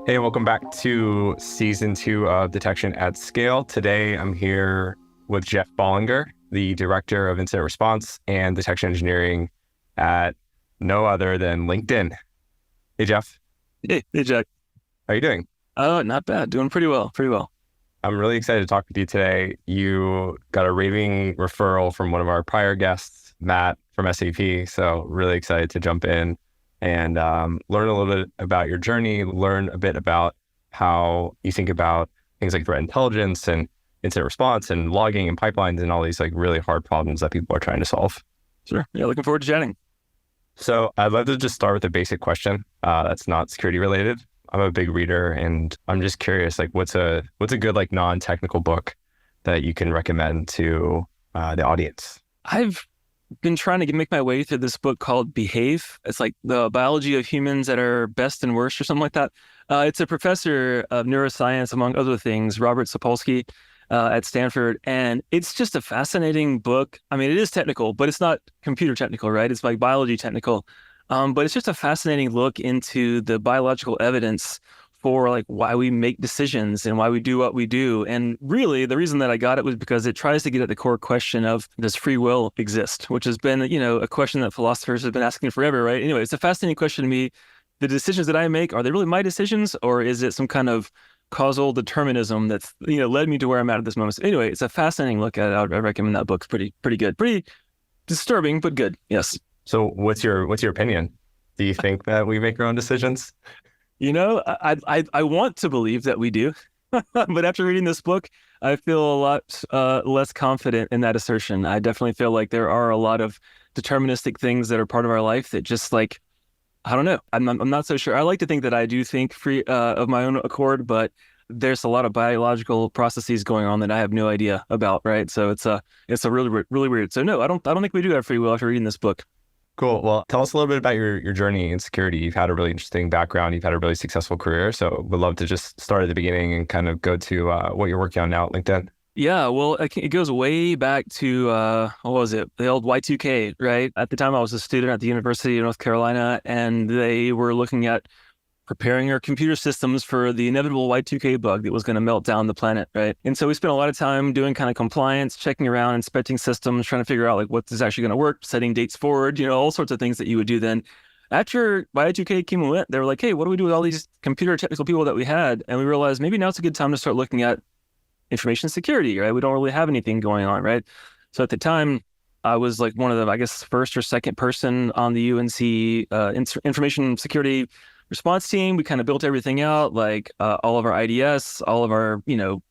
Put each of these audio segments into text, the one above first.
Hey, welcome back to season 2 of Detection at Scale. Today, I'm here with Jeff Bollinger, the director of incident response and detection engineering at no other than LinkedIn. Hey, Jeff. Hey, Jack. How are you doing? Oh, not bad. Doing pretty well. Pretty well. I'm really excited to talk with you today. You got a raving referral from one of our prior guests, Matt from SAP. So really excited to jump in and learn a little bit about your journey, learn a bit about how you think about things like threat intelligence and incident response and logging and pipelines and all these like really hard problems that people are trying to solve. Sure. Yeah, looking forward to chatting. So I'd love to just start with a basic question that's not security related. I'm a big reader and I'm just curious, like what's a good like non-technical book that you can recommend to the audience? I've been trying to make my way through this book called Behave. It's like the biology of humans that are best and worst or something like that. It's a professor of neuroscience, among other things, Robert Sapolsky at Stanford. And it's just a fascinating book. I mean, it is technical, but it's not computer technical, right? It's like biology technical. But it's just a fascinating look into the biological evidence for like why we make decisions and why we do what we do. And really, the reason that I got it was because it tries to get at the core question of, does free will exist? Which has been, a question that philosophers have been asking forever, right? Anyway, it's a fascinating question to me. The decisions that I make, are they really my decisions, or is it some kind of causal determinism that's, led me to where I'm at this moment? So anyway, it's a fascinating look at it. I recommend that book. It's pretty good. Pretty disturbing, but good. Yes. So what's your opinion? Do you think that we make our own decisions? I want to believe that we do, but after reading this book, I feel a lot less confident in that assertion. I definitely feel like there are a lot of deterministic things that are part of our life that just like, I don't know. I'm not so sure. I like to think that I do think free of my own accord, but there's a lot of biological processes going on that I have no idea about, right? So it's a really weird. So no, I don't think we do have free will after reading this book. Cool. Well, tell us a little bit about your journey in security. You've had a really interesting background. You've had a really successful career. So we'd love to just start at the beginning and kind of go to what you're working on now at LinkedIn. Yeah, well, it goes way back to, what was it? The old Y2K, right? At the time, I was a student at the University of North Carolina, and they were looking at preparing our computer systems for the inevitable Y2K bug that was going to melt down the planet, right? And so we spent a lot of time doing kind of compliance, checking around, inspecting systems, trying to figure out like what is actually going to work, setting dates forward, all sorts of things that you would do then. After Y2K came and went, they were like, hey, what do we do with all these computer technical people that we had? And we realized maybe now's a good time to start looking at information security, right? We don't really have anything going on, right? So at the time, I was like one of the, I guess, first or second person on the UNC information security response team. We kind of built everything out, like all of our IDS, all of our,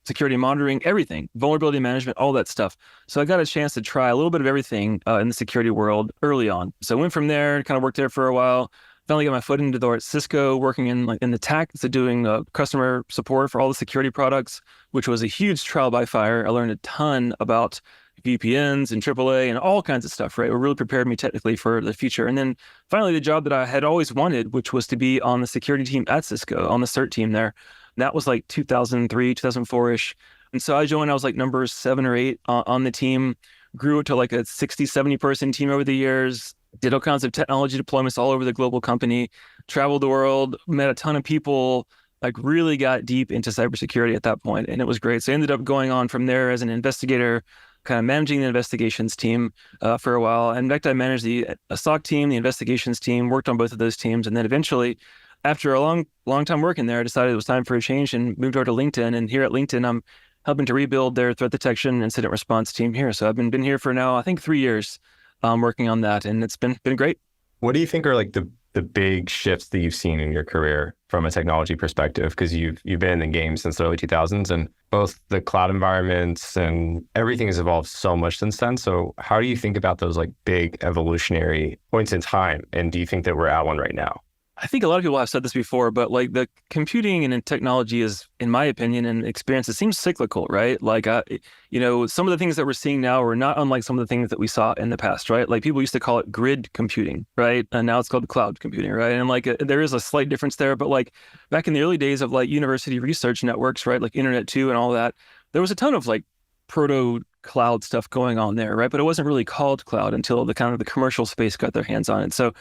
security monitoring, everything, vulnerability management, all that stuff. So I got a chance to try a little bit of everything in the security world early on. So I went from there, kind of worked there for a while. Finally got my foot into the door at Cisco, working in the TAC, so doing customer support for all the security products, which was a huge trial by fire. I learned a ton about VPNs and AAA and all kinds of stuff, right? It really prepared me technically for the future. And then finally, the job that I had always wanted, which was to be on the security team at Cisco, on the CERT team there. And that was like 2003, 2004-ish. And so I joined, I was like number 7 or 8 on the team, grew it to like a 60, 70 person team over the years, did all kinds of technology deployments all over the global company, traveled the world, met a ton of people, like really got deep into cybersecurity at that point. And it was great. So I ended up going on from there as an investigator, kind of managing the investigations team for a while. And in fact, I managed the SOC team, the investigations team, worked on both of those teams. And then eventually, after a long time working there, I decided it was time for a change and moved over to LinkedIn. And here at LinkedIn, I'm helping to rebuild their threat detection incident response team here. So I've been here for now, I think 3 years, working on that. And it's been great. What do you think are like the big shifts that you've seen in your career from a technology perspective? Because you've been in the game since the early 2000s, and both the cloud environments and everything has evolved so much since then. So how do you think about those like big evolutionary points in time? And do you think that we're at one right now? I think a lot of people have said this before, but like the computing and technology is, in my opinion and experience, it seems cyclical, right? Like, some of the things that we're seeing now are not unlike some of the things that we saw in the past, right? Like people used to call it grid computing, right? And now it's called cloud computing, right? And like there is a slight difference there, but like back in the early days of like university research networks, right? Like Internet 2 and all that, there was a ton of like proto cloud stuff going on there, right? But it wasn't really called cloud until the kind of the commercial space got their hands on it. So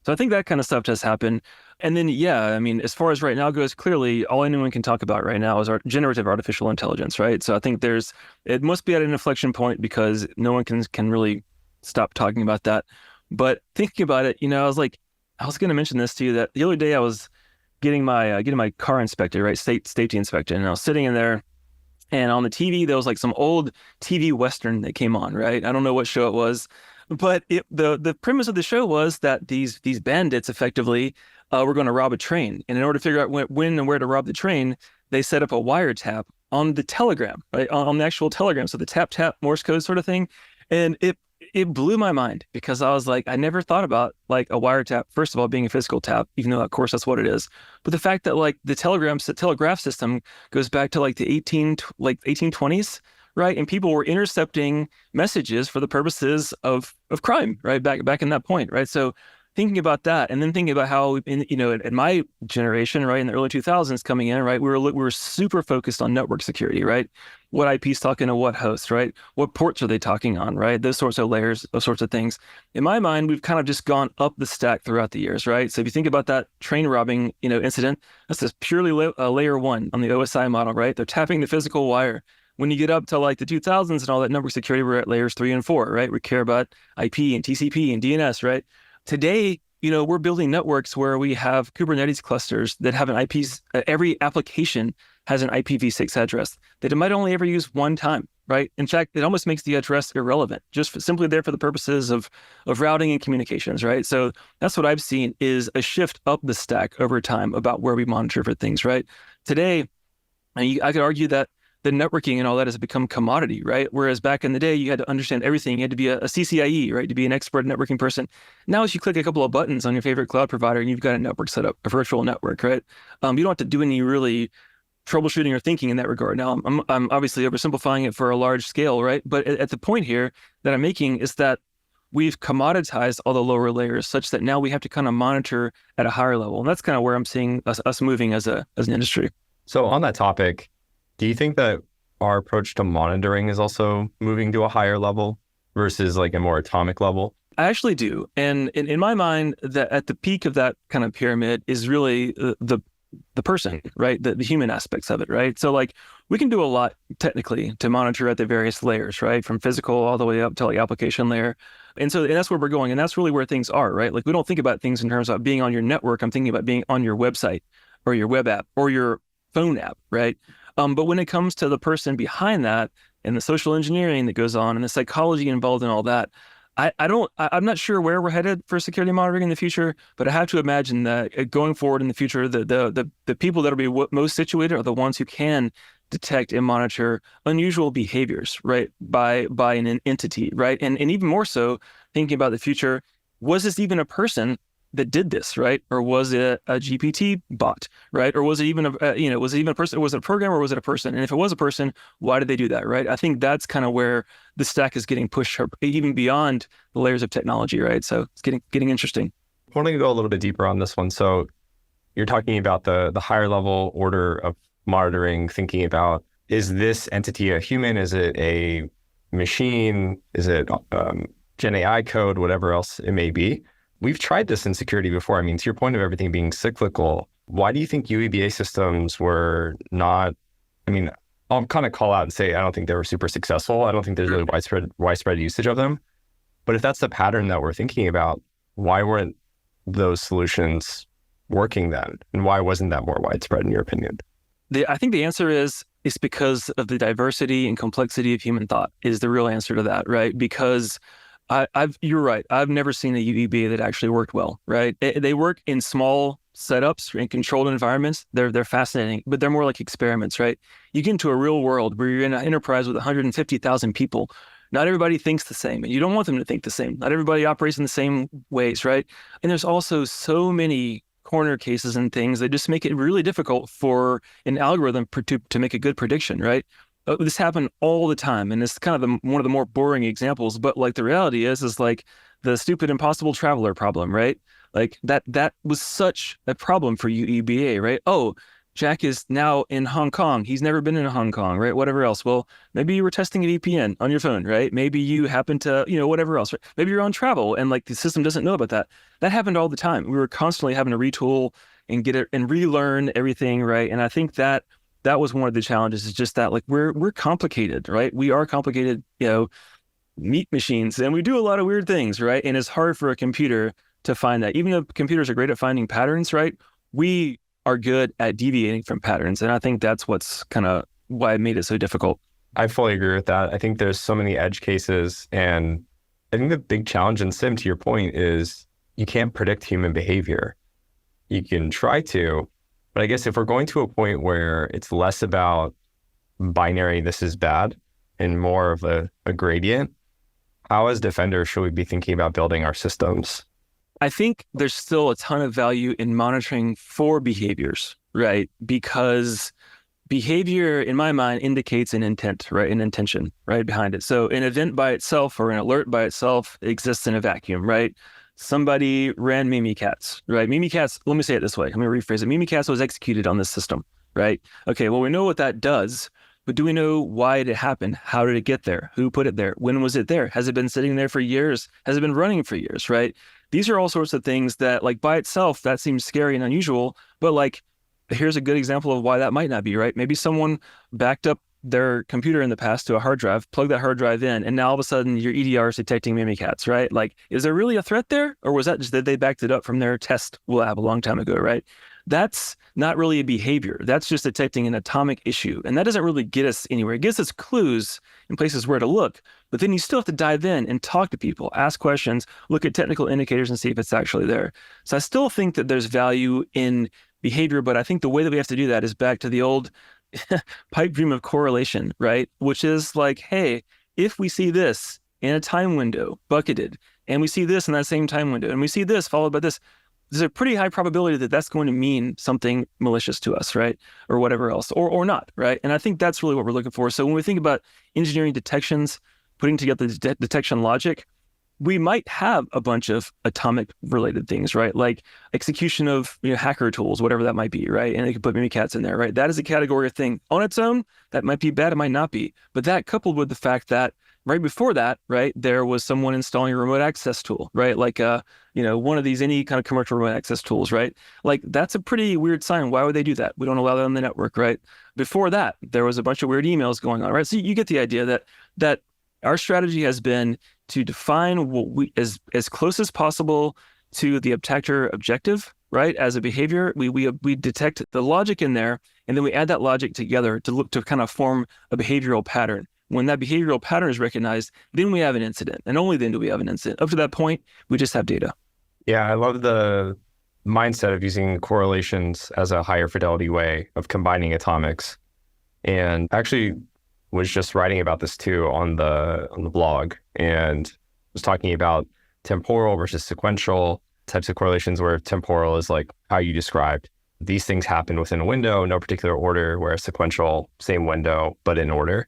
So I think that kind of stuff does happen. And then, yeah, I mean, as far as right now goes, clearly all anyone can talk about right now is generative artificial intelligence, right? So I think it must be at an inflection point because no one can really stop talking about that. But thinking about it, I was going to mention this to you that the other day I was getting my car inspected, right? Safety inspected. And I was sitting in there and on the TV, there was like some old TV Western that came on, right? I don't know what show it was, but the premise of the show was that these bandits effectively were going to rob a train. And in order to figure out when and where to rob the train, they set up a wiretap on the telegram, right? On the actual telegram. So the tap, tap, Morse code sort of thing. And it blew my mind because I was like, I never thought about like a wiretap, first of all, being a physical tap, even though of course that's what it is. But the fact that like the telegraph system goes back to like the 1820s, right? And people were intercepting messages for the purposes of crime, right? Back in that point, right? So thinking about that and then thinking about how in my generation, right, in the early 2000s coming in, right, we were super focused on network security, right? What IP's talking to what host, right? What ports are they talking on, right? Those sorts of layers, those sorts of things. In my mind, we've kind of just gone up the stack throughout the years, right? So if you think about that train robbing, incident, that's just purely layer one on the OSI model, right? They're tapping the physical wire. When you get up to like the 2000s and all that network security, we're at layers 3 and 4, right? We care about IP and TCP and DNS, right? Today, we're building networks where we have Kubernetes clusters that have an IPs. Every application has an IPv6 address that it might only ever use one time, right? In fact, it almost makes the address irrelevant, simply there for the purposes of routing and communications, right? So that's what I've seen is a shift up the stack over time about where we monitor for things, right? Today, I could argue that the networking and all that has become commodity, right? Whereas back in the day, you had to understand everything. You had to be a CCIE, right? To be an expert networking person. Now, as you click a couple of buttons on your favorite cloud provider, and you've got a network set up, a virtual network, right? You don't have to do any really troubleshooting or thinking in that regard. Now, I'm obviously oversimplifying it for a large scale, right? But at the point here that I'm making is that we've commoditized all the lower layers such that now we have to kind of monitor at a higher level. And that's kind of where I'm seeing us moving as an industry. So on that topic, do you think that our approach to monitoring is also moving to a higher level versus like a more atomic level? I actually do. And in my mind, that at the peak of that kind of pyramid is really the person, right? The human aspects of it, right? So like we can do a lot technically to monitor at the various layers, right? From physical all the way up to like application layer. And that's where we're going. And that's really where things are, right? Like we don't think about things in terms of being on your network. I'm thinking about being on your website or your web app or your phone app, right? But when it comes to the person behind that and the social engineering that goes on and the psychology involved in all that, I'm not sure where we're headed for security monitoring in the future, but I have to imagine that going forward in the future, the people that will be most situated are the ones who can detect and monitor unusual behaviors, right, by an entity, right? And even more so, thinking about the future, was this even a person that did this, right? Or was it a GPT bot, right? Or was it even was it even a person? Or was it a program, or was it a person? And if it was a person, why did they do that, right? I think that's kind of where the stack is getting pushed even beyond the layers of technology, right? So it's getting interesting. I want to go a little bit deeper on this one. So you're talking about the higher level order of monitoring, thinking about, is this entity a human? Is it a machine? Is it Gen AI code? Whatever else it may be. We've tried this in security before. I mean, to your point of everything being cyclical, why do you think UEBA systems were not, I mean, I'll kind of call out and say, I don't think they were super successful. I don't think there's really widespread usage of them. But if that's the pattern that we're thinking about, why weren't those solutions working then? And why wasn't that more widespread in your opinion? I think the answer is it's because of the diversity and complexity of human thought is the real answer to that, right? Because you're right. I've never seen a UEBA that actually worked well, right? They work in small setups in controlled environments. They're fascinating, but they're more like experiments, right? You get into a real world where you're in an enterprise with 150,000 people. Not everybody thinks the same, and you don't want them to think the same. Not everybody operates in the same ways, right? And there's also so many corner cases and things that just make it really difficult for an algorithm to make a good prediction, right? This happened all the time, and it's kind of one of the more boring examples. But like the reality is like the stupid impossible traveler problem, right? Like that was such a problem for UEBA, right? Oh, Jack is now in Hong Kong. He's never been in Hong Kong, right? Whatever else. Well, maybe you were testing a VPN on your phone, right? Maybe you happen to, whatever else. Right? Maybe you're on travel and like the system doesn't know about that. That happened all the time. We were constantly having to retool and get it and relearn everything, right? And I think that was one of the challenges is just that like we're complicated, right? We are complicated, meat machines, and we do a lot of weird things, right? And it's hard for a computer to find that. Even though computers are great at finding patterns, right? We are good at deviating from patterns. And I think that's what's kind of why it made it so difficult. I fully agree with that. I think there's so many edge cases. And I think the big challenge in sim, to your point, is you can't predict human behavior. You can try to, but I guess if we're going to a point where it's less about binary, this is bad, and more of a gradient, how as defenders should we be thinking about building our systems? I think there's still a ton of value in monitoring for behaviors, right? Because behavior, in my mind, indicates an intent, right? An intention, right, behind it. So an event by itself or an alert by itself exists in a vacuum, right? Somebody ran Mimikatz, right? Mimikatz, let me say it this way. Let me rephrase it. Mimikatz was executed on this system, right? Okay, well, we know what that does, but do we know why it happened? How did it get there? Who put it there? When was it there? Has it been sitting there for years? Has it been running for years, right? These are all sorts of things that, like, by itself, that seems scary and unusual, but like, here's a good example of why that might not be, right? Maybe someone backed up their computer in the past to a hard drive, plug that hard drive in, and now all of a sudden your EDR is detecting Mimikatz, right? Like, is there really a threat there? Or was that just that they backed it up from their test lab a long time ago, right? That's not really a behavior. That's just detecting an atomic issue. And that doesn't really get us anywhere. It gives us clues in places where to look, but then you still have to dive in and talk to people, ask questions, look at technical indicators and see if it's actually there. So I still think that there's value in behavior, but I think the way that we have to do that is back to the old pipe dream of correlation, right? Which is like, hey, if we see this in a time window, bucketed, and we see this in that same time window, and we see this followed by this, there's a pretty high probability that that's going to mean something malicious to us, right? Or whatever else, or not, right? And I think that's really what we're looking for. So when we think about engineering detections, putting together the detection logic, we might have a bunch of atomic related things, right? Like execution of hacker tools, whatever that might be, right? And they could put Mimikatz in there, right? That is a category of thing on its own. That might be bad, it might not be. But that coupled with the fact that right before that, right, there was someone installing a remote access tool, right? Like one of these any kind of commercial remote access tools, right? Like that's a pretty weird sign. Why would they do that? We don't allow that on the network, right? Before that, there was a bunch of weird emails going on, right? So you get the idea that our strategy has been to define what we as close as possible to the attacker objective, right? As a behavior, we detect the logic in there, and then we add that logic together to look to kind of form a behavioral pattern. When that behavioral pattern is recognized, then we have an incident, and only then do we have an incident. Up to that point, we just have data. Yeah, I love the mindset of using correlations as a higher fidelity way of combining atomics. And actually was just writing about this too on the blog, and was talking about temporal versus sequential types of correlations, where temporal is like how you described. These things happen within a window, no particular order, where sequential, same window, but in order.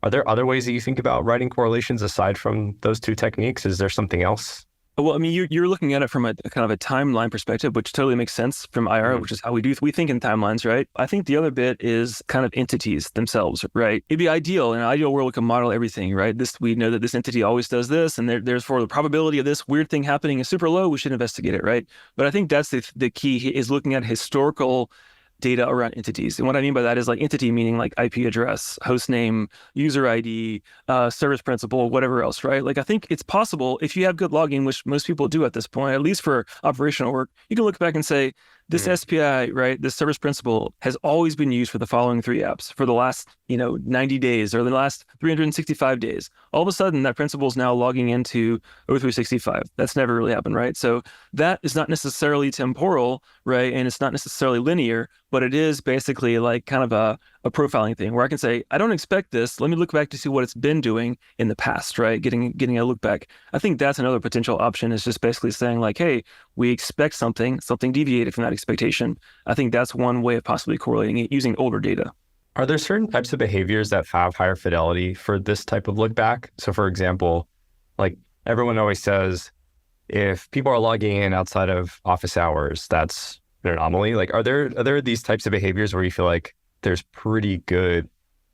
Are there other ways that you think about writing correlations aside from those two techniques? Is there something else? Well, I mean, you're looking at it from a kind of a timeline perspective, which totally makes sense from IR, which is how we think in timelines, right? I think the other bit is kind of entities themselves, right? It'd be ideal in an ideal world we can model everything, right? We know that this entity always does this, and therefore the probability of this weird thing happening is super low. We should investigate it, right? But I think that's the key is looking at historical data around entities. And what I mean by that is like entity meaning like IP address, host name, user ID, service principal, whatever else, right? Like I think it's possible if you have good logging, which most people do at this point, at least for operational work, you can look back and say, this SPI, right, this service principal has always been used for the following three apps for the last, 90 days or the last 365 days. All of a sudden, that principal is now logging into O365. That's never really happened, right? So that is not necessarily temporal, right? And it's not necessarily linear, but it is basically like kind of a profiling thing where I can say, I don't expect this. Let me look back to see what it's been doing in the past, right? Getting a look back. I think that's another potential option is just basically saying like, hey, we expect something deviated from that expectation. I think that's one way of possibly correlating it using older data. Are there certain types of behaviors that have higher fidelity for this type of look back? So for example, like everyone always says, if people are logging in outside of office hours, that's an anomaly? Like, are there these types of behaviors where you feel like there's pretty good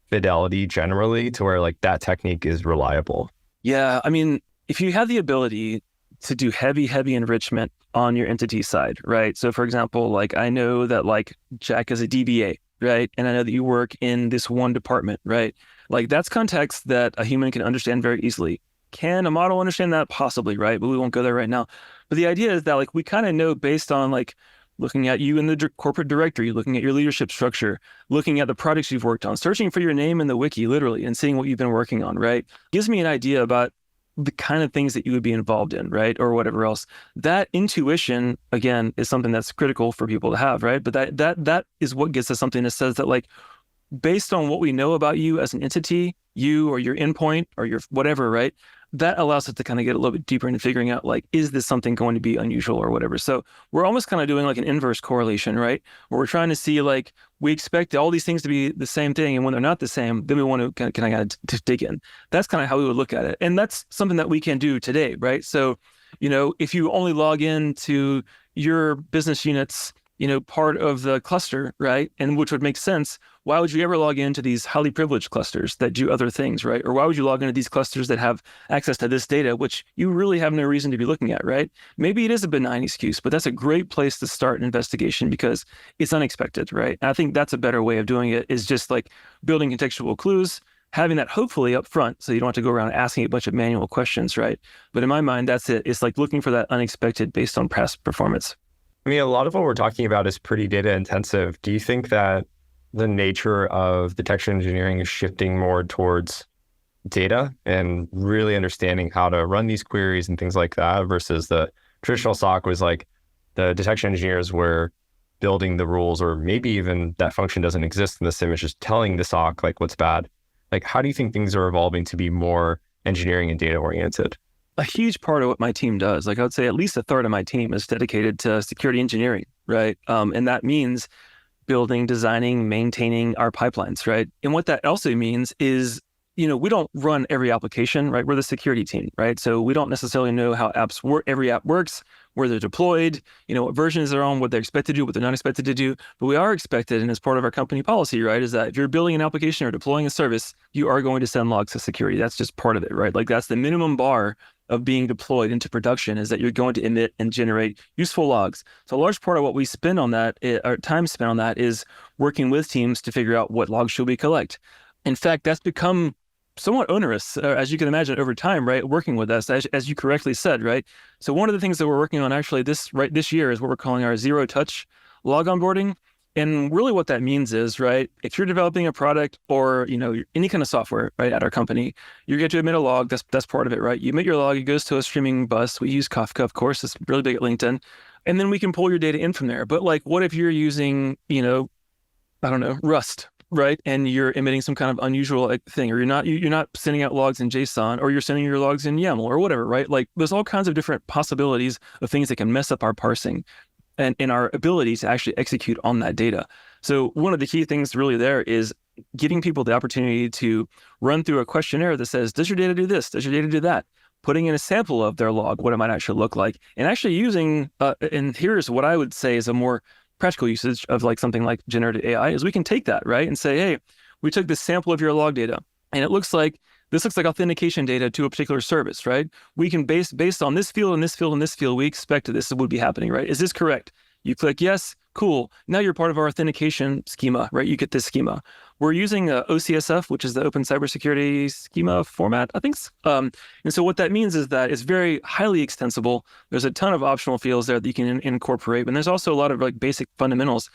fidelity generally to where like that technique is reliable? Yeah, I mean, if you have the ability to do heavy enrichment on your entity side, right? So for example, like I know that like Jack is a DBA, right? And I know that you work in this one department, right? Like that's context that a human can understand very easily. Can a model understand that? Possibly, right? But we won't go there right now. But the idea is that like we kind of know based on like looking at you in the corporate directory, looking at your leadership structure, looking at the projects you've worked on, searching for your name in the wiki, literally, and seeing what you've been working on, right? Gives me an idea about the kind of things that you would be involved in, right? Or whatever else. That intuition, again, is something that's critical for people to have, right? But that is what gets us something that says that like, based on what we know about you as an entity, you or your endpoint or your whatever, right? That allows us to kind of get a little bit deeper into figuring out like, is this something going to be unusual or whatever? So we're almost kind of doing like an inverse correlation, right? Where we're trying to see like, we expect all these things to be the same thing. And when they're not the same, then we want to kind of dig in. That's kind of how we would look at it. And that's something that we can do today, right? So, if you only log in to your business unit's part of the cluster, right? And which would make sense. Why would you ever log into these highly privileged clusters that do other things, right? Or why would you log into these clusters that have access to this data, which you really have no reason to be looking at, right? Maybe it is a benign excuse, but that's a great place to start an investigation because it's unexpected, right? And I think that's a better way of doing it is just like building contextual clues, having that hopefully up front so you don't have to go around asking a bunch of manual questions, right? But in my mind, that's it. It's like looking for that unexpected based on past performance. I mean, a lot of what we're talking about is pretty data intensive. Do you think that the nature of detection engineering is shifting more towards data and really understanding how to run these queries and things like that versus the traditional SOC was like the detection engineers were building the rules, or maybe even that function doesn't exist in the SIM, it's just telling the SOC like what's bad. Like, how do you think things are evolving to be more engineering and data oriented? A huge part of what my team does, like I would say at least a third of my team is dedicated to security engineering, right? And that means building, designing, maintaining our pipelines, right? And what that also means is, we don't run every application, right? We're the security team, right? So we don't necessarily know how apps work, every app works, where they're deployed, what versions they're on, what they're expected to do, what they're not expected to do. But we are expected, and as part of our company policy, right, is that if you're building an application or deploying a service, you are going to send logs to security. That's just part of it, right? Like that's the minimum bar of being deployed into production is that you're going to emit and generate useful logs. So a large part of what we spend on that, our time spent on that is working with teams to figure out what logs should we collect. In fact, that's become somewhat onerous, as you can imagine, over time, right? Working with us, as you correctly said, right? So one of the things that we're working on actually this year is what we're calling our zero touch log onboarding. And really what that means is, right, if you're developing a product or, any kind of software, right, at our company, you get to emit a log. That's part of it, right? You emit your log, it goes to a streaming bus. We use Kafka, of course. It's really big at LinkedIn. And then we can pull your data in from there. But like, what if you're using, I don't know, Rust, right? And you're emitting some kind of unusual thing, or you're not sending out logs in JSON, or you're sending your logs in YAML or whatever, right? Like there's all kinds of different possibilities of things that can mess up our parsing and in our ability to actually execute on that data. So one of the key things really there is giving people the opportunity to run through a questionnaire that says, does your data do this? Does your data do that? Putting in a sample of their log, what it might actually look like, and actually using, and here's what I would say is a more practical usage of like something like generative AI is we can take that, right? And say, hey, we took this sample of your log data and this looks like authentication data to a particular service, right? We can based on this field and this field and this field, we expect this would be happening, right? Is this correct? You click yes, cool. Now you're part of our authentication schema, right? You get this schema. We're using OCSF, which is the Open Cybersecurity Schema format, I think. And so what that means is that it's very highly extensible. There's a ton of optional fields there that you can incorporate, and there's also a lot of like basic fundamentals.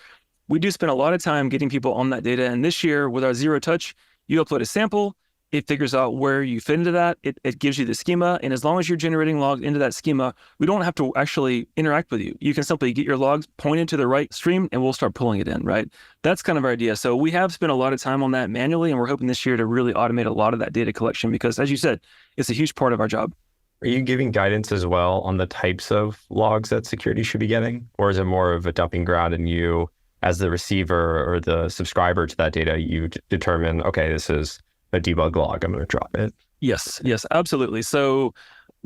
We do spend a lot of time getting people on that data. And this year with our zero touch, you upload a sample, it figures out where you fit into that. It gives you the schema. And as long as you're generating logs into that schema, we don't have to actually interact with you. You can simply get your logs pointed to the right stream and we'll start pulling it in, right? That's kind of our idea. So we have spent a lot of time on that manually, and we're hoping this year to really automate a lot of that data collection because, as you said, it's a huge part of our job. Are you giving guidance as well on the types of logs that security should be getting? Or is it more of a dumping ground and you, as the receiver or the subscriber to that data, you determine, okay, this is a debug log, I'm going to drop it? Yes, absolutely. So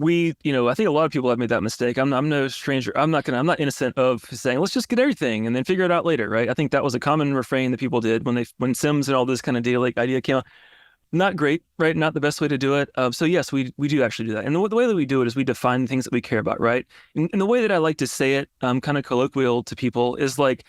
I think a lot of people have made that mistake. I'm no stranger. I'm not innocent of saying, let's just get everything and then figure it out later, right? I think that was a common refrain that people did when Sims and all this kind of data lake idea came out. Not great, right? Not the best way to do it. So yes, we do actually do that. And the way that we do it is we define things that we care about, right? And the way that I like to say it, kind of colloquial to people, is like,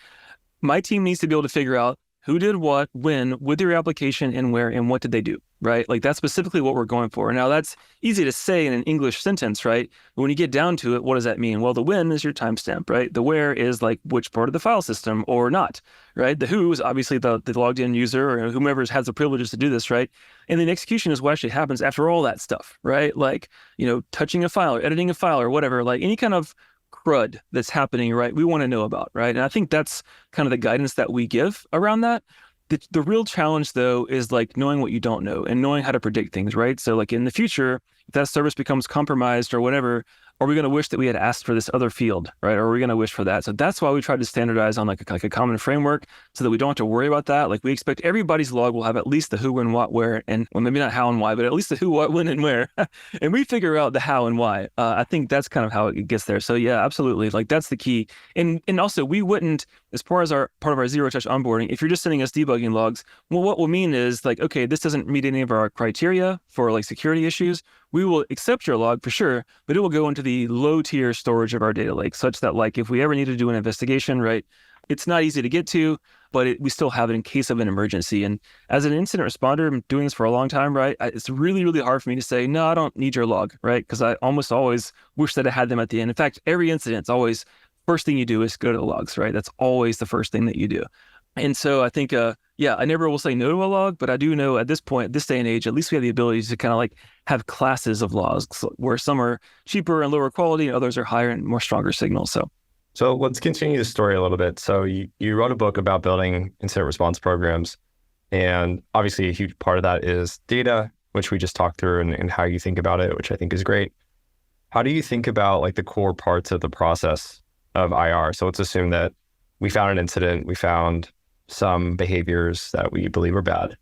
my team needs to be able to figure out who did what, when, with your application, and where, and what did they do, right? Like that's specifically what we're going for. Now that's easy to say in an English sentence, right? But when you get down to it, what does that mean? Well, the when is your timestamp, right? The where is like which part of the file system or not, right? The who is obviously the logged in user or whomever has the privileges to do this, right? And then execution is what actually happens after all that stuff, right? Like, touching a file or editing a file or whatever, like any kind of crud that's happening, right? We want to know about, right? And I think that's kind of the guidance that we give around that. The real challenge, though, is like knowing what you don't know and knowing how to predict things, right? So like in the future, if that service becomes compromised or whatever, are we going to wish that we had asked for this other field, right? Or are we going to wish for that? So that's why we try to standardize on like a common framework so that we don't have to worry about that. Like we expect everybody's log will have at least the who, when, what, where, and well, maybe not how and why, but at least the who, what, when, and where. And we figure out the how and why. I think that's kind of how it gets there. So yeah, absolutely. Like that's the key. And also we wouldn't, as far as part of our zero touch onboarding, if you're just sending us debugging logs, well, what we'll mean is like, okay, this doesn't meet any of our criteria for like security issues. We will accept your log for sure, but it will go into the low tier storage of our data lake such that like if we ever need to do an investigation, right, it's not easy to get to, but we still have it in case of an emergency. And as an incident responder, I'm doing this for a long time, right? It's really, really hard for me to say, no, I don't need your log, right? Because I almost always wish that I had them at the end. In fact, every incident's always first thing you do is go to the logs, right? That's always the first thing that you do. And so I think, I never will say no to a log, but I do know at this point, this day and age, at least we have the ability to kind of like have classes of logs where some are cheaper and lower quality, and others are higher and more stronger signals. So let's continue the story a little bit. So you wrote a book about building incident response programs, and obviously a huge part of that is data, which we just talked through, and how you think about it, which I think is great. How do you think about like the core parts of the process of IR? So let's assume that we found an incident, we found some behaviors that we believe are bad.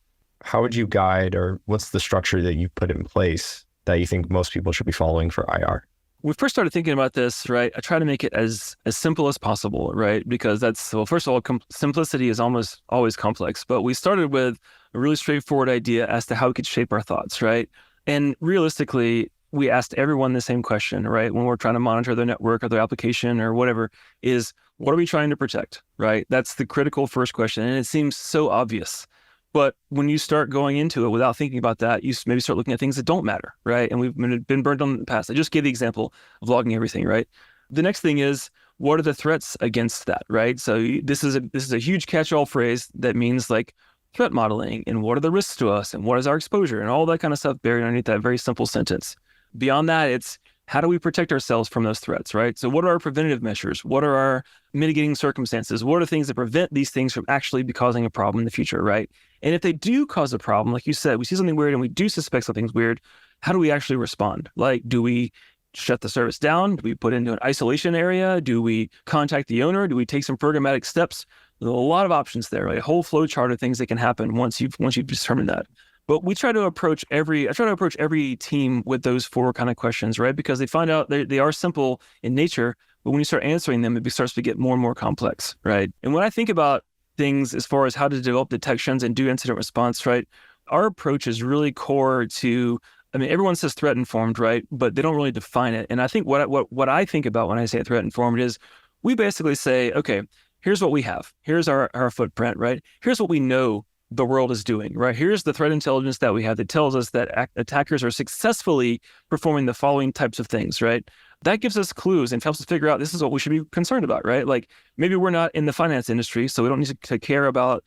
How would you guide, or what's the structure that you put in place that you think most people should be following for IR? When we first started thinking about this, right, I try to make it as simple as possible, right? Because first of all, simplicity is almost always complex, but we started with a really straightforward idea as to how we could shape our thoughts, right? And realistically, we asked everyone the same question, right? When we're trying to monitor their network or their application or whatever, is what are we trying to protect, right? That's the critical first question. And it seems so obvious. But when you start going into it without thinking about that, you maybe start looking at things that don't matter, right? And we've been burned on in the past. I just gave the example of logging everything, right? The next thing is, what are the threats against that, right? So this is a huge catch-all phrase that means like threat modeling, and what are the risks to us, and what is our exposure, and all that kind of stuff buried underneath that very simple sentence. Beyond that, it's how do we protect ourselves from those threats, right? So what are our preventative measures? What are our mitigating circumstances? What are things that prevent these things from actually causing a problem in the future, right? And if they do cause a problem, like you said, we see something weird and we do suspect something's weird, how do we actually respond? Like, do we shut the service down? Do we put it into an isolation area? Do we contact the owner? Do we take some programmatic steps? There's a lot of options there, right? A whole flow chart of things that can happen once you've determined that. But I try to approach every team with those four kind of questions, right? Because they find out they are simple in nature, but when you start answering them, it starts to get more and more complex, right? And when I think about things as far as how to develop detections and do incident response, right? Our approach is really core to, everyone says threat informed, right? But they don't really define it. And I think what I think about when I say threat informed is we basically say, okay, here's what we have. Here's our footprint, right? Here's what we know the world is doing, right? Here's the threat intelligence that we have that tells us that attackers are successfully performing the following types of things, right? That gives us clues and helps us figure out this is what we should be concerned about, right? Like maybe we're not in the finance industry, so we don't need to care about,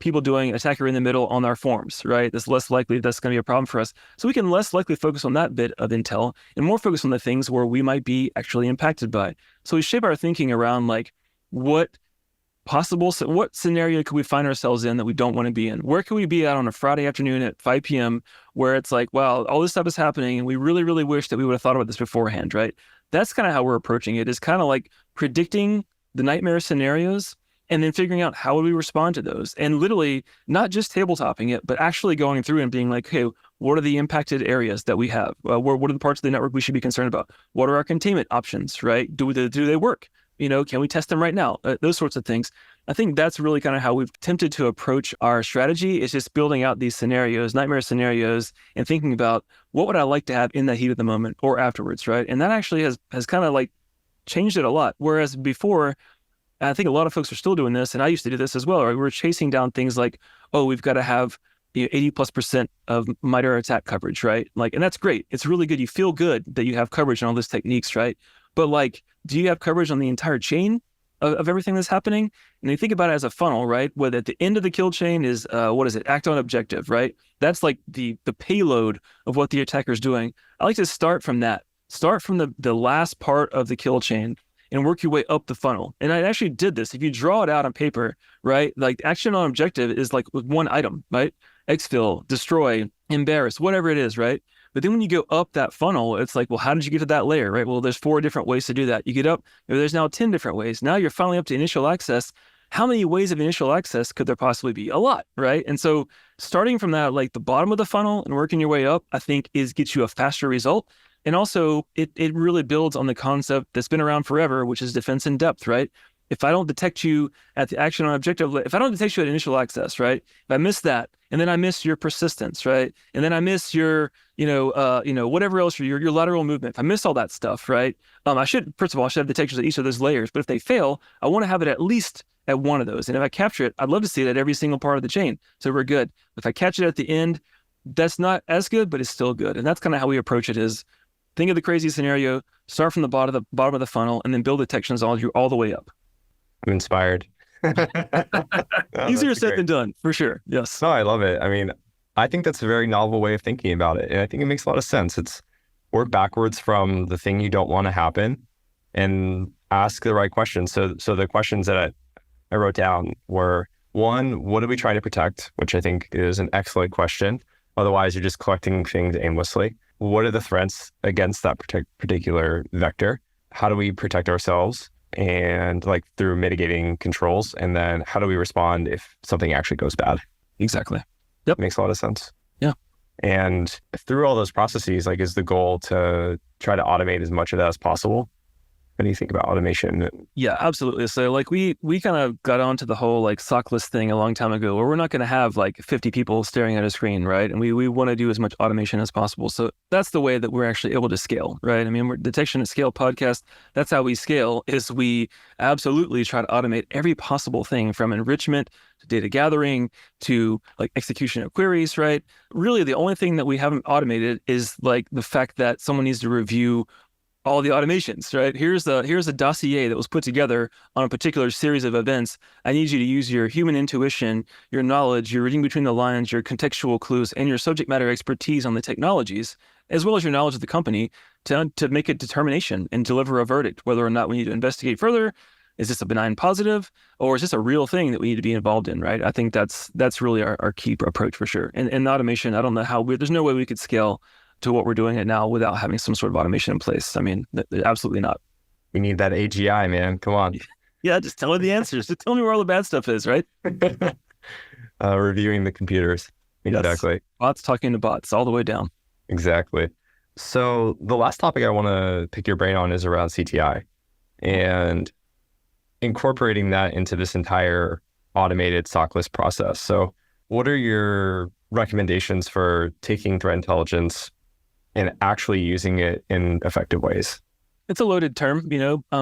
people doing attacker in the middle on our forms, right? That's less likely that's going to be a problem for us. So we can less likely focus on that bit of intel and more focus on the things where we might be actually impacted by. So we shape our thinking around like what scenario could we find ourselves in that we don't want to be in? Where could we be at on a Friday afternoon at 5 p.m. where it's like, wow, all this stuff is happening and we really, really wish that we would have thought about this beforehand, right? That's kind of how we're approaching it, is kind of like predicting the nightmare scenarios and then figuring out how would we respond to those. And literally not just tabletopping it, but actually going through and being like, hey, What are the impacted areas that we have? What are the parts of the network we should be concerned about? What are our containment options, right? Do they work? Can we test them right now? Those sorts of things. I think that's really kind of how we've attempted to approach our strategy, is just building out these scenarios, nightmare scenarios, and thinking about what would I like to have in the heat of the moment or afterwards, right? And that actually has kind of like changed it a lot. Whereas before, I think a lot of folks are still doing this, and I used to do this as well, right? We're chasing down things like, oh, we've got to have 80+% of MITRE ATT&CK coverage, right? And that's great. It's really good. You feel good that you have coverage on all those techniques, right? But do you have coverage on the entire chain of everything that's happening? And you think about it as a funnel, right? Where at the end of the kill chain is, act on objective, right? That's like the payload of what the attacker's doing. I like to start from that. Start from the last part of the kill chain and work your way up the funnel. And I actually did this. If you draw it out on paper, right? Action on objective is with one item, right? Exfil, destroy, embarrass, whatever it is, right? But then when you go up that funnel, it's well, how did you get to that layer, right? Well, there's 4 different ways to do that. You get up, there's now 10 different ways. Now you're finally up to initial access. How many ways of initial access could there possibly be? A lot, right? And so starting from that, the bottom of the funnel and working your way up, I think gets you a faster result. And also it really builds on the concept that's been around forever, which is defense in depth, right? If I don't detect you at the action on objective, if I don't detect you at initial access, right? If I miss that, and then I miss your persistence, right? And then I miss your, whatever else, your lateral movement. If I miss all that stuff, right? First of all, I should have detectors at each of those layers. But if they fail, I want to have it at least at one of those. And if I capture it, I'd love to see it at every single part of the chain. So we're good. If I catch it at the end, that's not as good, but it's still good. And that's kind of how we approach it, is think of the crazy scenario, start from the bottom of the funnel, and then build detections all the way up. I'm inspired. Easier said than done, for sure. Yes. No, I love it. I mean, I think that's a very novel way of thinking about it. And I think it makes a lot of sense. It's work backwards from the thing you don't want to happen and ask the right questions. So the questions that I wrote down were, 1, what are we trying to protect? Which I think is an excellent question. Otherwise, you're just collecting things aimlessly. What are the threats against that particular vector? How do we protect ourselves? And through mitigating controls, and then how do we respond if something actually goes bad? Exactly. Yep. Makes a lot of sense. Yeah. And through all those processes, is the goal to try to automate as much of that as possible? What do you think about automation? Yeah, absolutely. So we kind of got onto the whole SOC list thing a long time ago, where we're not going to have 50 people staring at a screen, right? And we want to do as much automation as possible. So that's the way that we're actually able to scale, right? I mean, we're Detection at Scale podcast. That's how we scale, is we absolutely try to automate every possible thing, from enrichment to data gathering to execution of queries, right? Really, the only thing that we haven't automated is the fact that someone needs to review all the automations, right? Here's a dossier that was put together on a particular series of events. I need you to use your human intuition, your knowledge, your reading between the lines, your contextual clues, and your subject matter expertise on the technologies, as well as your knowledge of the company, to make a determination and deliver a verdict, whether or not we need to investigate further. Is this a benign positive, or is this a real thing that we need to be involved in, right? I think that's really our key approach, for sure. And automation, I don't know how there's no way we could scale to what we're doing it now without having some sort of automation in place. I mean, absolutely not. We need that AGI, man. Come on. Yeah, just tell me the answers. Just tell me where all the bad stuff is, right? Reviewing the computers. Exactly. Yes. Bots talking to bots all the way down. Exactly. So the last topic I want to pick your brain on is around CTI and incorporating that into this entire automated SOC list process. So what are your recommendations for taking threat intelligence and actually using it in effective ways? It's a loaded term,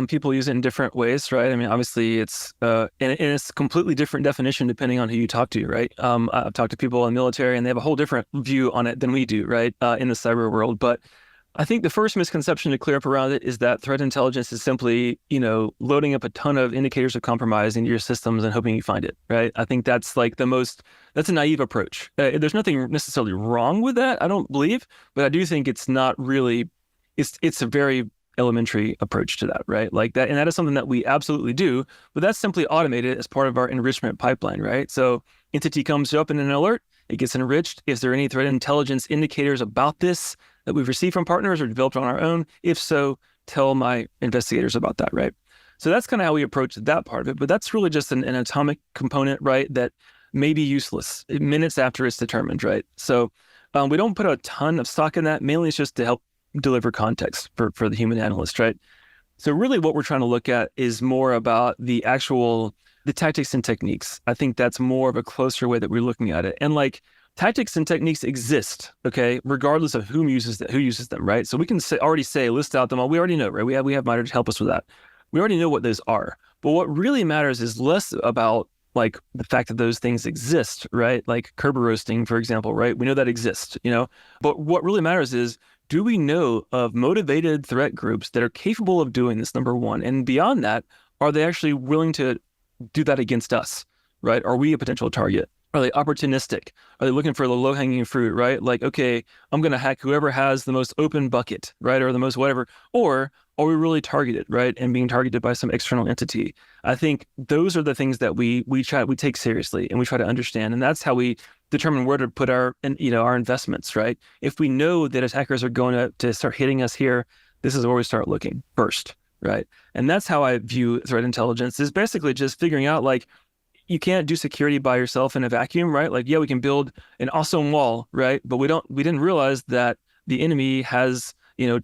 people use it in different ways, right? I mean, obviously it's, and it's a completely different definition depending on who you talk to, right? I've talked to people in the military and they have a whole different view on it than we do, right? In the cyber world. But I think the first misconception to clear up around it is that threat intelligence is simply, loading up a ton of indicators of compromise into your systems and hoping you find it, right? I think that's that's a naive approach. There's nothing necessarily wrong with that, I don't believe, but I do think it's not really, it's a very elementary approach to that, right? That, and that is something that we absolutely do, but that's simply automated as part of our enrichment pipeline, right? So entity comes up in an alert, it gets enriched. Is there any threat intelligence indicators about this that we've received from partners or developed on our own? If so, tell my investigators about that, right? So that's kind of how we approach that part of it, but that's really just an atomic component, right? That may be useless minutes after it's determined, right? So We don't put a ton of stock in that. Mainly it's just to help deliver context for the human analyst, right? So really what we're trying to look at is more about the tactics and techniques. I think that's more of a closer way that we're looking at it. And like tactics and techniques exist, okay, regardless of who uses them, right? So we can already list out them all. We already know, right? We have Miter to help us with that. We already know what those are. But what really matters is less about like the fact that those things exist, right? Like Kerber roasting, for example, right? We know that exists, But what really matters is, do we know of motivated threat groups that are capable of doing this, number one? And beyond that, are they actually willing to do that against us, right? Are we a potential target? Are they opportunistic? Are they looking for the low-hanging fruit, right? Like, okay, I'm going to hack whoever has the most open bucket, right? Or the most whatever. Or are we really targeted, right? And being targeted by some external entity? I think those are the things that we take seriously and we try to understand. And that's how we determine where to put our investments, right? If we know that attackers are going to start hitting us here, this is where we start looking first, right? And that's how I view threat intelligence, is basically just figuring out, like, you can't do security by yourself in a vacuum, right? Like, yeah, we can build an awesome wall, right? But we didn't realize that the enemy has,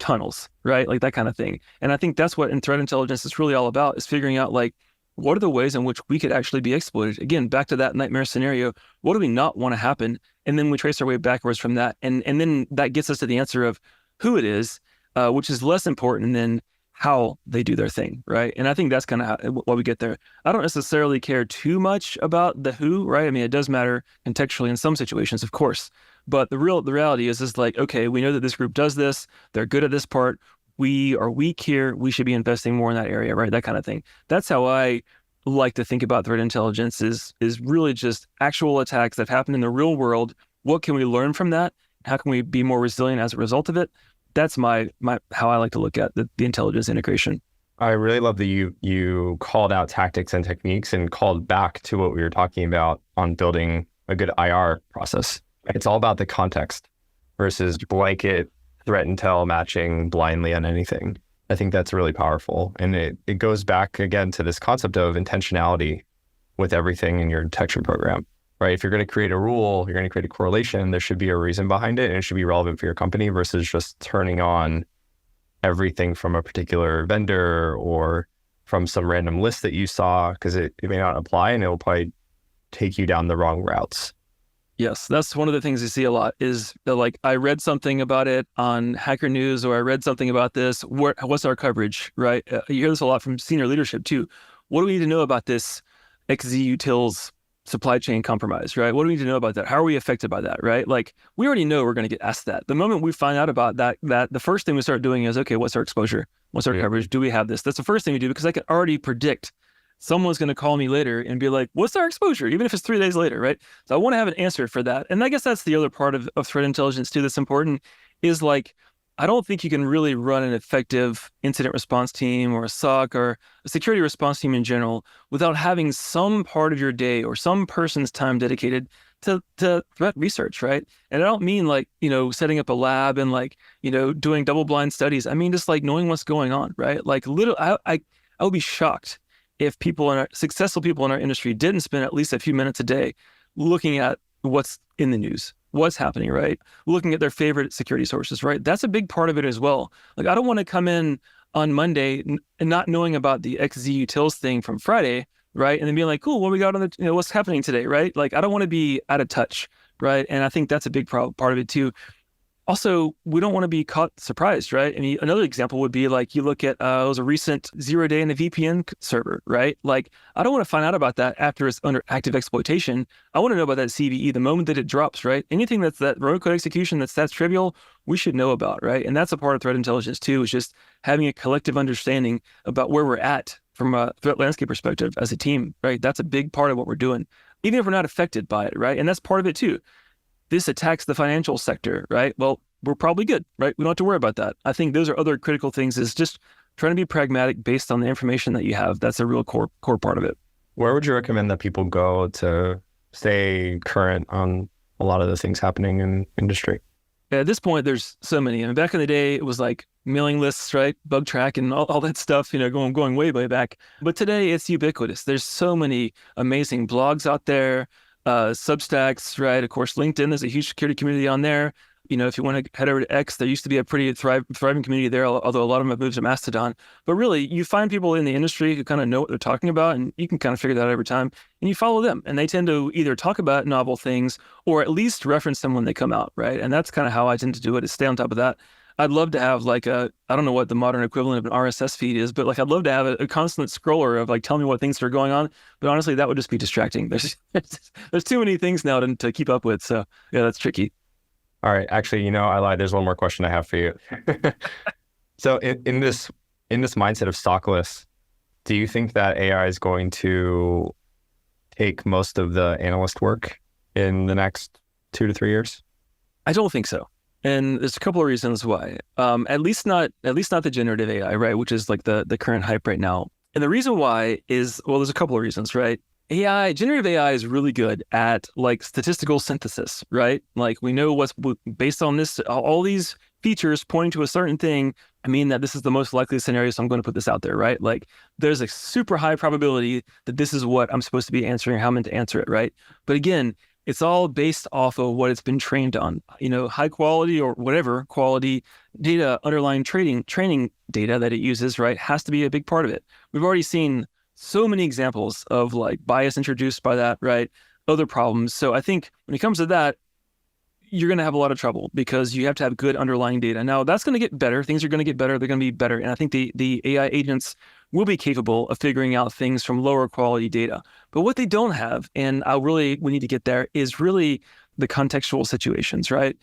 tunnels, right? Like that kind of thing. And I think that's what in threat intelligence is really all about, is figuring out, like, what are the ways in which we could actually be exploited? Again, back to that nightmare scenario, what do we not want to happen? And then we trace our way backwards from that. And then that gets us to the answer of who it is, which is less important than how they do their thing, right? And I think that's kind of why we get there. I don't necessarily care too much about the who, right? I mean, it does matter contextually in some situations, of course. But the reality is like, okay, we know that this group does this. They're good at this part. We are weak here. We should be investing more in that area, right? That kind of thing. That's how I like to think about threat intelligence, is really just actual attacks that happen in the real world. What can we learn from that? How can we be more resilient as a result of it? That's my how I like to look at the intelligence integration. I really love that you called out tactics and techniques and called back to what we were talking about on building a good IR process. It's all about the context versus blanket threat intel matching blindly on anything. I think that's really powerful. And it goes back again to this concept of intentionality with everything in your detection program, right? If you're going to create a rule, you're going to create a correlation, there should be a reason behind it, and it should be relevant for your company versus just turning on everything from a particular vendor or from some random list that you saw, because it may not apply and it will probably take you down the wrong routes. Yes, that's one of the things you see a lot, is that, like, I read something about it on Hacker News, or I read something about this. What's our coverage, right? You hear this a lot from senior leadership too. What do we need to know about this XZ Utils supply chain compromise, right? What do we need to know about that? How are we affected by that, right? Like, we already know we're going to get asked that. The moment we find out about that the first thing we start doing is, okay, what's our exposure? What's our coverage? Do we have this? That's the first thing we do, because I can already predict someone's going to call me later and be like, what's our exposure? Even if it's 3 days later, right? So I want to have an answer for that. And I guess that's the other part of threat intelligence too that's important, is like, I don't think you can really run an effective incident response team or a SOC or a security response team in general without having some part of your day or some person's time dedicated to threat research, right? And I don't mean like, setting up a lab and like, doing double blind studies. I mean, just like knowing what's going on, right? Like I would be shocked if successful people in our industry didn't spend at least a few minutes a day looking at what's in the news, what's happening, right? Looking at their favorite security sources, right? That's a big part of it as well. Like, I don't want to come in on Monday and not knowing about the XZ Utils thing from Friday, right? And then being like, cool, what we got on the, what's happening today, right? Like, I don't want to be out of touch, right? And I think that's a big part of it too. Also, we don't want to be caught surprised, right? I mean, another example would be like, you look at, it was a recent 0-day in a VPN server, right? Like, I don't want to find out about that after it's under active exploitation. I want to know about that CVE the moment that it drops, right? Anything that's that remote code execution that's trivial, we should know about, right? And that's a part of threat intelligence too, is just having a collective understanding about where we're at from a threat landscape perspective as a team, right? That's a big part of what we're doing, even if we're not affected by it, right? And that's part of it too. This attacks the financial sector, right? Well, we're probably good, right? We don't have to worry about that. I think those are other critical things, is just trying to be pragmatic based on the information that you have. That's a real core part of it. Where would you recommend that people go to stay current on a lot of the things happening in industry? At this point, there's so many. I mean, back in the day, it was like mailing lists, right? Bug track and all that stuff, going way back. But today it's ubiquitous. There's so many amazing blogs out there. Substacks, right? Of course, LinkedIn, there's a huge security community on there. If you want to head over to X, there used to be a pretty thriving community there, although a lot of them have moved to Mastodon. But really, you find people in the industry who kind of know what they're talking about, and you can kind of figure that out every time. And you follow them, and they tend to either talk about novel things or at least reference them when they come out, right? And that's kind of how I tend to do it, is stay on top of that. I'd love to have I don't know what the modern equivalent of an RSS feed is, but I'd love to have a constant scroller of tell me what things are going on. But honestly, that would just be distracting. There's too many things now to keep up with. So yeah, that's tricky. All right. Actually, I lied. There's one more question I have for you. So in this mindset of stockless, do you think that AI is going to take most of the analyst work in the next 2 to 3 years? I don't think so. And there's a couple of reasons why. At least not the generative AI, right? Which is the current hype right now. And the reason why is, well, there's a couple of reasons, right? Generative AI is really good at statistical synthesis, right? We know what's based on this, all these features pointing to a certain thing. I mean that this is the most likely scenario, so I'm going to put this out there, right? There's a super high probability that this is what I'm supposed to be answering, how I'm meant to answer it, right? But again, it's all based off of what it's been trained on, high quality or whatever quality data, underlying training data that it uses, right? Has to be a big part of it. We've already seen so many examples of bias introduced by that, right? Other problems. So I think when it comes to that, you're going to have a lot of trouble because you have to have good underlying data. Now that's going to get better. Things are going to get better. They're going to be better. And I think the AI agents will be capable of figuring out things from lower quality data. But what they don't have, and we need to get there, is really the contextual situations, right?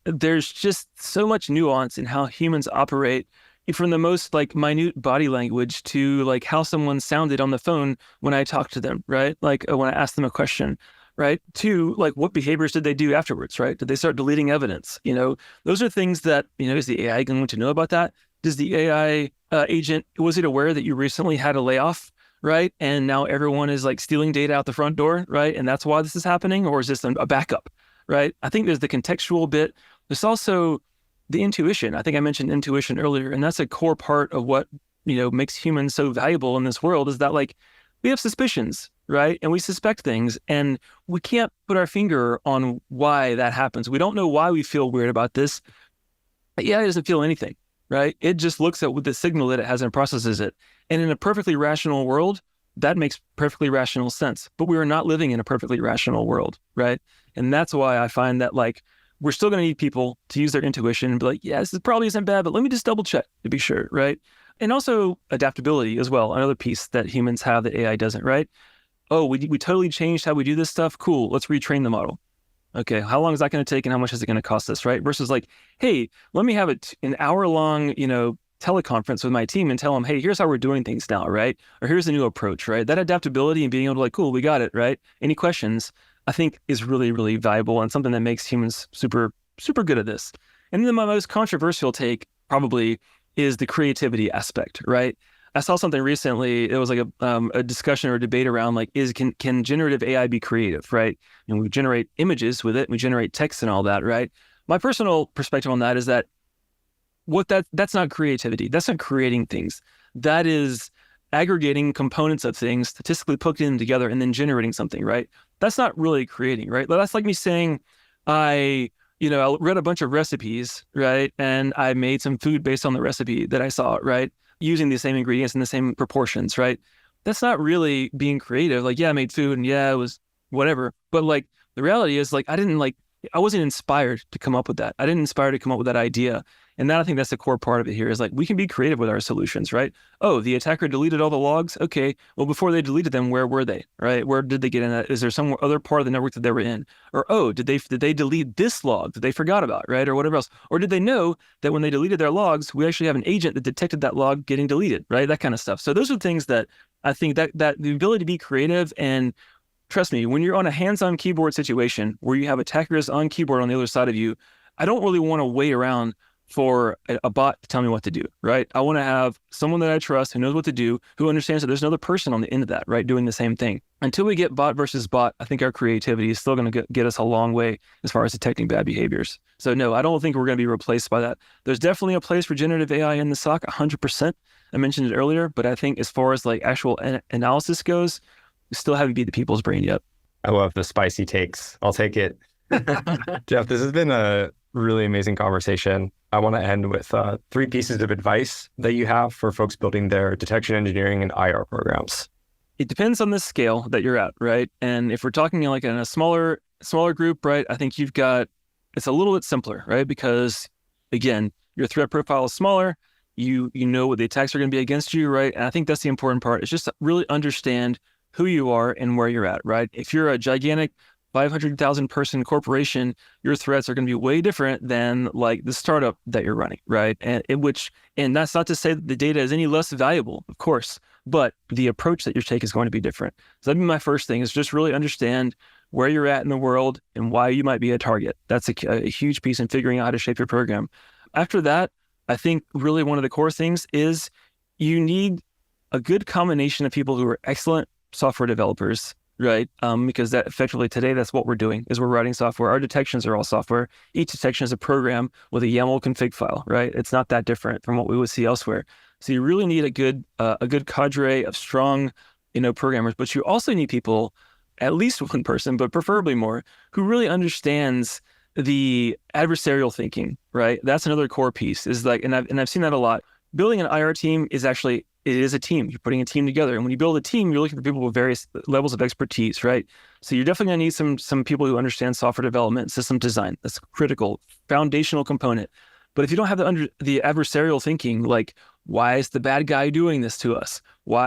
There's just so much nuance in how humans operate, from the most minute body language to how someone sounded on the phone when I talked to them, right? When I asked them a question, right? To what behaviors did they do afterwards, right? Did they start deleting evidence? Those are things that, is the AI going to know about that? Does the AI agent, was it aware that you recently had a layoff, right? And now everyone is stealing data out the front door, right? And that's why this is happening? Or is this a backup, right? I think there's the contextual bit. There's also the intuition. I think I mentioned intuition earlier, and that's a core part of what, makes humans so valuable in this world, is that we have suspicions, right? And we suspect things, and we can't put our finger on why that happens. We don't know why we feel weird about this. The AI doesn't feel anything, right? It just looks at the signal that it has and processes it. And in a perfectly rational world, that makes perfectly rational sense. But we are not living in a perfectly rational world, right? And that's why I find that we're still going to need people to use their intuition and be yeah, this probably isn't bad, but let me just double check to be sure, right? And also adaptability as well, another piece that humans have that AI doesn't, right? Oh, we totally changed how we do this stuff. Cool, let's retrain the model. Okay, how long is that going to take and how much is it going to cost us, right? Versus hey, let me have an hour-long, teleconference with my team and tell them, hey, here's how we're doing things now, right? Or here's a new approach, right? That adaptability and being able to cool, we got it, right? Any questions, I think is really, really valuable and something that makes humans super, super good at this. And then my most controversial take probably is the creativity aspect, right? I saw something recently. It was a discussion or a debate around can generative AI be creative, right? And we generate images with it, we generate text and all that, right? My personal perspective on that is that that's not creativity. That's not creating things. That is aggregating components of things, statistically putting them together and then generating something, right? That's not really creating, right? That's like me saying, I read a bunch of recipes, right? And I made some food based on the recipe that I saw, right? Using the same ingredients in the same proportions, right? That's not really being creative. Yeah, I made food and yeah, it was whatever. But the reality is I wasn't inspired to come up with that. I didn't inspire to come up with that idea. And I think that's the core part of it here is we can be creative with our solutions, right? Oh, the attacker deleted all the logs. Okay. Well, before they deleted them, where were they, right? Where did they get in that? Is there some other part of the network that they were in? Or, oh, did they delete this log that they forgot about, right? Or whatever else. Or did they know that when they deleted their logs, we actually have an agent that detected that log getting deleted, right? That kind of stuff. So those are things that I think that the ability to be creative, and trust me, when you're on a hands-on keyboard situation where you have attackers on keyboard on the other side of you, I don't really want to wait around for a bot to tell me what to do, right? I want to have someone that I trust who knows what to do, who understands that there's another person on the end of that, right? Doing the same thing. Until we get bot versus bot, I think our creativity is still going to get us a long way as far as detecting bad behaviors. So no, I don't think we're going to be replaced by that. There's definitely a place for generative AI in the SOC, 100%. I mentioned it earlier, but I think as far as actual analysis goes, we still haven't beat the people's brain yet. I love the spicy takes. I'll take it. Jeff, this has been a really amazing conversation. I want to end with 3 pieces of advice that you have for folks building their detection engineering and IR programs. It depends on the scale that you're at, right? And if we're talking like in a smaller group, right, I think it's a little bit simpler, right? Because again, your threat profile is smaller. You know what the attacks are going to be against you, right? And I think that's the important part. It's just to really understand who you are and where you're at, right? If you're a gigantic 500,000 person corporation, your threats are going to be way different than like the startup that you're running, right? And that's not to say that the data is any less valuable, of course, but the approach that you take is going to be different. So that'd be my first thing, is just really understand where you're at in the world and why you might be a target. That's a huge piece in figuring out how to shape your program. After that, I think really one of the core things is you need a good combination of people who are excellent software developers, right? Because that effectively today, that's what we're doing, is we're writing software. Our detections are all software. Each detection is a program with a YAML config file, right? It's not that different from what we would see elsewhere. So you really need a good cadre of strong, programmers, but you also need people, at least one person, but preferably more, who really understands the adversarial thinking, right? That's another core piece, is like, and I've seen that a lot. Building an IR team is actually, it is a team. You're putting a team together. And when you build a team, you're looking for people with various levels of expertise, right? So you're definitely going to need some people who understand software development, system design. That's a critical, foundational component. But if you don't have the adversarial thinking, like, why is the bad guy doing this to us?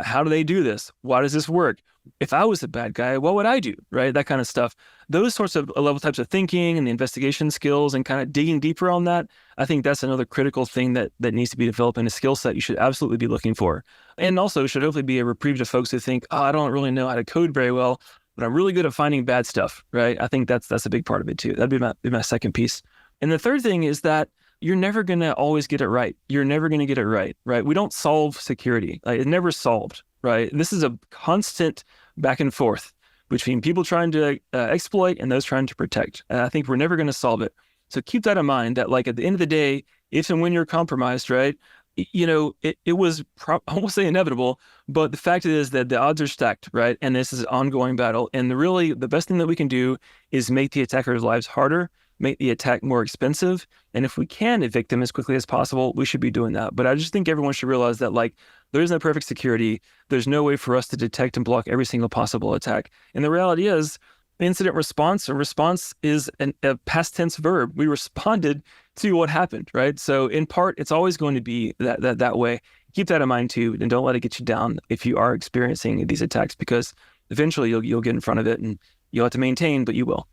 How do they do this? Why does this work? If I was the bad guy, what would I do? Right? That kind of stuff. Those sorts of types of thinking and the investigation skills and kind of digging deeper on that, I think that's another critical thing that needs to be developed in a skill set you should absolutely be looking for. And also should hopefully be a reprieve to folks who think, I don't really know how to code very well, but I'm really good at finding bad stuff, right? I think that's a big part of it too. That'd be my second piece. And the third thing is that you're never going to always get it right. You're never going to get it right? We don't solve security. It's never solved, right? This is a constant back and forth between people trying to exploit and those trying to protect. And I think we're never going to solve it. So keep that in mind, that like at the end of the day, if and when you're compromised, right, it was, I won't say inevitable, but the fact is that the odds are stacked, right? And this is an ongoing battle. And the best thing that we can do is make the attackers' lives harder, make the attack more expensive. And if we can evict them as quickly as possible, we should be doing that. But I just think everyone should realize that like there is no perfect security. There's no way for us to detect and block every single possible attack. And the reality is incident response, or response is a past tense verb. We responded to what happened, right? So in part, it's always going to be that way. Keep that in mind too, and don't let it get you down if you are experiencing these attacks, because eventually you'll get in front of it and you'll have to maintain, but you will.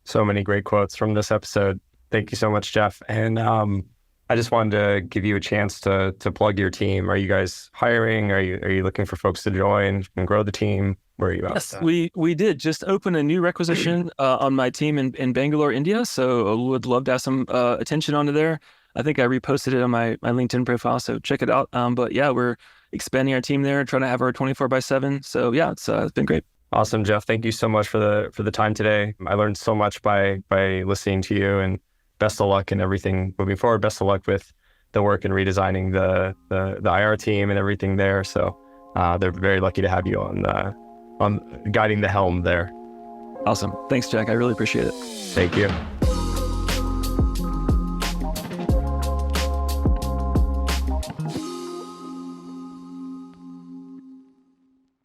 So many great quotes from this episode. Thank you so much, Jeff. And I just wanted to give you a chance to plug your team. Are you guys hiring? Are you looking for folks to join and grow the team? Where are you at? Yes, we did just open a new requisition on my team in Bangalore, India. So would love to have some attention onto there. I think I reposted it on my LinkedIn profile, so check it out. But yeah, we're expanding our team there, trying to have our 24/7. So yeah, it's been great. Awesome, Jeff. Thank you so much for the time today. I learned so much by listening to you, and best of luck in everything moving forward. Best of luck with the work and redesigning the IR team and everything there. So they're very lucky to have you on guiding the helm there. Awesome. Thanks, Jack. I really appreciate it. Thank you.